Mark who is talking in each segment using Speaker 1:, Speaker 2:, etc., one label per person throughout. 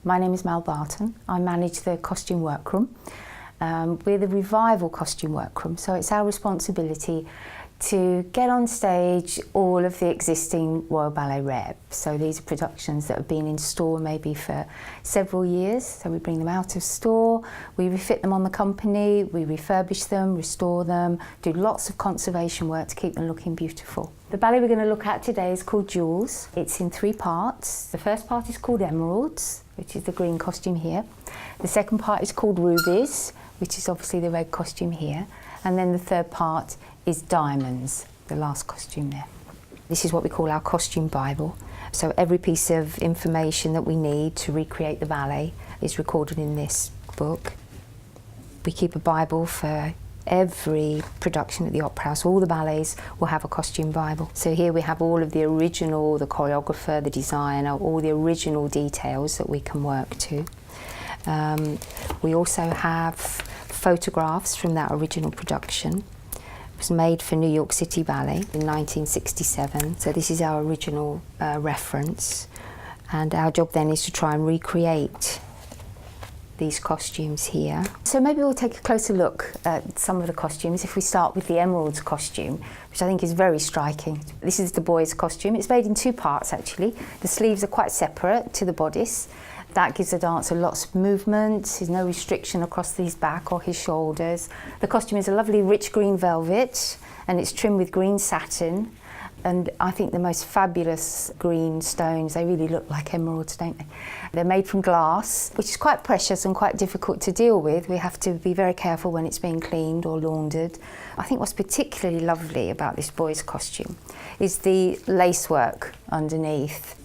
Speaker 1: My name is Mal Barton. I manage the costume workroom. We're the revival costume workroom, so it's our responsibility to get on stage all of the existing Royal Ballet reps. So these are productions that have been in store maybe for several years. So we bring them out of store, we refit them on the company, we refurbish them, restore them, do lots of conservation work to keep them looking beautiful. The ballet we're going to look at today is called Jewels. It's in 3 parts. The first part is called Emeralds, which is the green costume here. The second part is called Rubies, which is obviously the red costume here. And then the third part is Diamonds, the last costume there. This is what we call our costume Bible. So every piece of information that we need to recreate the ballet is recorded in this book. We keep a Bible for every production at the Opera House. All the ballets will have a costume Bible. So here we have all of the original, the choreographer, the designer, all the original details that we can work to. We also have photographs from that original production. It was made for New York City Ballet in 1967, so this is our original reference, and our job then is to try and recreate these costumes here. So maybe we'll take a closer look at some of the costumes. If we start with the Emeralds costume, which I think is very striking. This is the boy's costume. It's made in 2 parts actually. The sleeves are quite separate to the bodice. That gives the dancer lots of movement. There's no restriction across his back or his shoulders. The costume is a lovely rich green velvet and it's trimmed with green satin. And I think the most fabulous green stones, they really look like emeralds, don't they? They're made from glass, which is quite precious and quite difficult to deal with. We have to be very careful when it's being cleaned or laundered. I think what's particularly lovely about this boy's costume is the lacework underneath.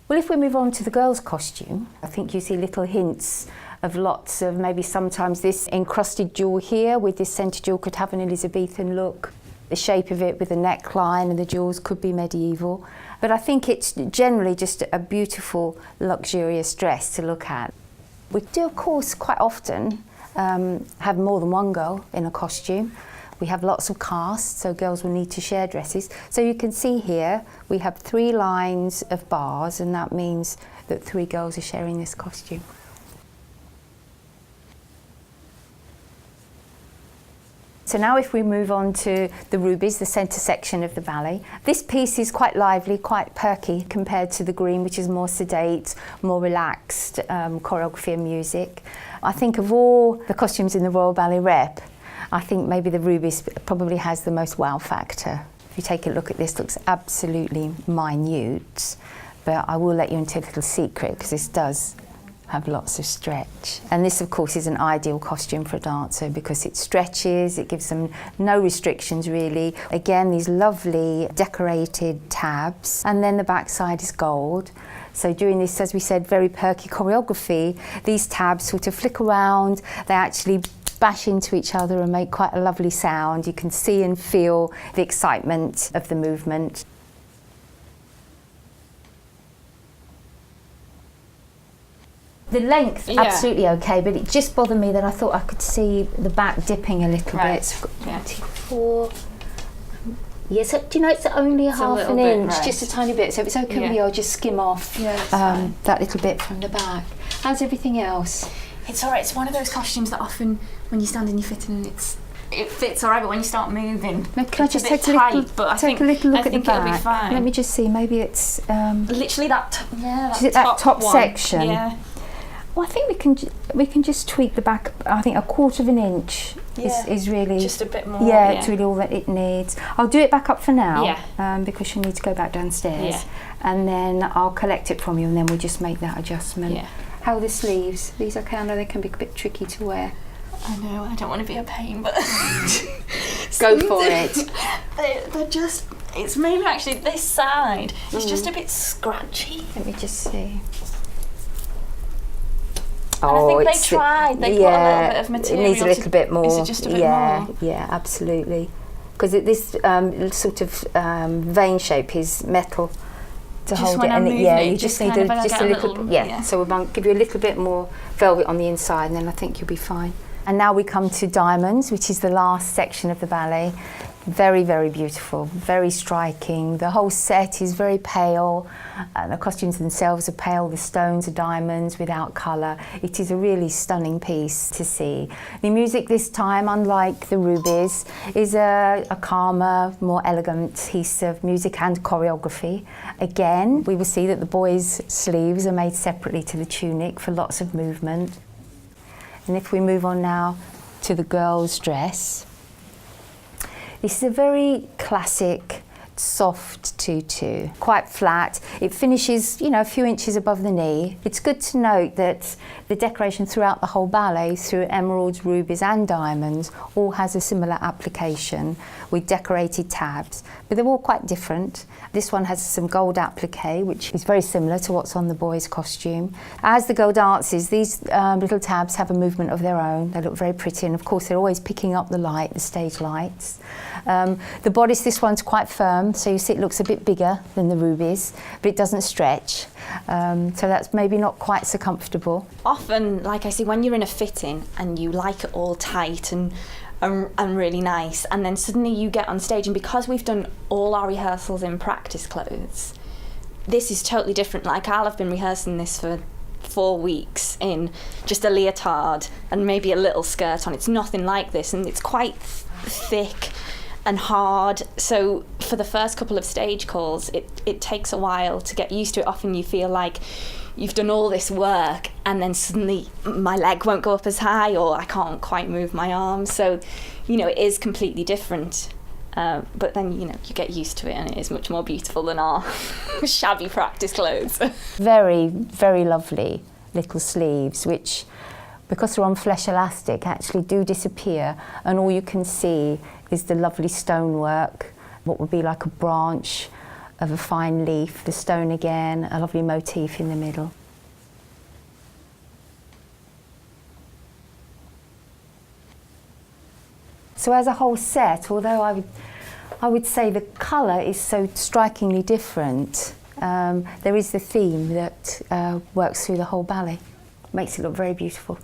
Speaker 1: Well, if we move on to the girl's costume, I think you see little hints of lots of maybe sometimes this encrusted jewel here with this centre jewel could have an Elizabethan look. The shape of it with the neckline and the jewels could be medieval. But I think it's generally just a beautiful, luxurious dress to look at. We do, of course, quite often have more than one girl in a costume. We have lots of casts, so girls will need to share dresses. So you can see here, we have 3 lines of bars, and that means that 3 girls are sharing this costume. So now if we move on to the Rubies, the centre section of the ballet, this piece is quite lively, quite perky compared to the green, which is more sedate, more relaxed choreography and music. I think of all the costumes in the Royal Ballet Rep, I think maybe the Rubies probably has the most wow factor. If you take a look at this, it looks absolutely minute, but I will let you into a little secret because this does have lots of stretch. And this, of course, is an ideal costume for a dancer because it stretches, it gives them no restrictions really. Again, these lovely decorated tabs, and then the backside is gold. So during this, as we said, very perky choreography, these tabs sort of flick around, they actually bash into each other and make quite a lovely sound. You can see and feel the excitement of the movement. The length, absolutely okay, but it just bothered me that I thought I could see the back dipping a little bit. So I've got 24. Yes, so, do you know it's only half an inch, just a tiny bit. So if it's okay with you, I'll just skim off that little bit from the back. How's everything else?
Speaker 2: It's all right. It's one of those costumes that often, when you stand and you fit in, it fits all right, but when you start moving,
Speaker 1: can I just take a little look at the back? It'll be fine. Let me just see. Maybe it's
Speaker 2: literally that.
Speaker 1: That top section.
Speaker 2: Yeah.
Speaker 1: Well, I think we can just tweak the back. I think 1/4 of an inch is really
Speaker 2: just a bit more.
Speaker 1: Yeah, it's really all that it needs. I'll do it back up for now because you need to go back downstairs, and then I'll collect it from you, and then we'll just make that adjustment. Yeah. How are the sleeves? These okay? I know they can be a bit tricky to wear.
Speaker 2: I know, I don't want to be a pain, but
Speaker 1: go for it.
Speaker 2: They're just, it's maybe actually this side, it's just a bit scratchy.
Speaker 1: Let me just see.
Speaker 2: And I think they tried, they put a little bit of material.
Speaker 1: It needs a little bit more.
Speaker 2: Is it just a bit more?
Speaker 1: Yeah, absolutely. Because this sort of vein shape is metal. To
Speaker 2: just
Speaker 1: hold
Speaker 2: when
Speaker 1: it,
Speaker 2: I'm
Speaker 1: and
Speaker 2: moving
Speaker 1: you just need just a little. So we'll give you a little bit more velvet on the inside, and then I think you'll be fine. And now we come to Diamonds, which is the last section of the ballet. Very, very beautiful, very striking. The whole set is very pale. The costumes themselves are pale. The stones are diamonds without colour. It is a really stunning piece to see. The music this time, unlike the Rubies, is a calmer, more elegant piece of music and choreography. Again, we will see that the boys' sleeves are made separately to the tunic for lots of movement. And if we move on now to the girls' dress, this is a very classic, soft tutu, quite flat. It finishes, a few inches above the knee. It's good to note that the decoration throughout the whole ballet, through emeralds, rubies and diamonds, all has a similar application with decorated tabs, but they're all quite different. This one has some gold applique, which is very similar to what's on the boy's costume. As the girl dances, these little tabs have a movement of their own. They look very pretty, and of course they're always picking up the light, the stage lights. The bodice, this one's quite firm, so you see it looks a bit bigger than the Rubies, but it doesn't stretch. So that's maybe not quite so comfortable.
Speaker 2: Often, like I say, when you're in a fitting and you like it all tight and really nice, and then suddenly you get on stage, and because we've done all our rehearsals in practice clothes, this is totally different. Like, I'll have been rehearsing this for 4 weeks in just a leotard and maybe a little skirt on. It's nothing like this, and it's quite thick and hard. So for the first couple of stage calls, it takes a while to get used to it. Often you feel like you've done all this work and then suddenly my leg won't go up as high, or I can't quite move my arms. So, it is completely different. But then, you get used to it, and it is much more beautiful than our shabby practice clothes.
Speaker 1: Very, very lovely little sleeves, which, because they're on flesh elastic, actually do disappear, and all you can see is the lovely stonework, what would be like a branch of a fine leaf, the stone again, a lovely motif in the middle. So as a whole set, although I would say the colour is so strikingly different, there is the theme that works through the whole ballet. Makes it look very beautiful.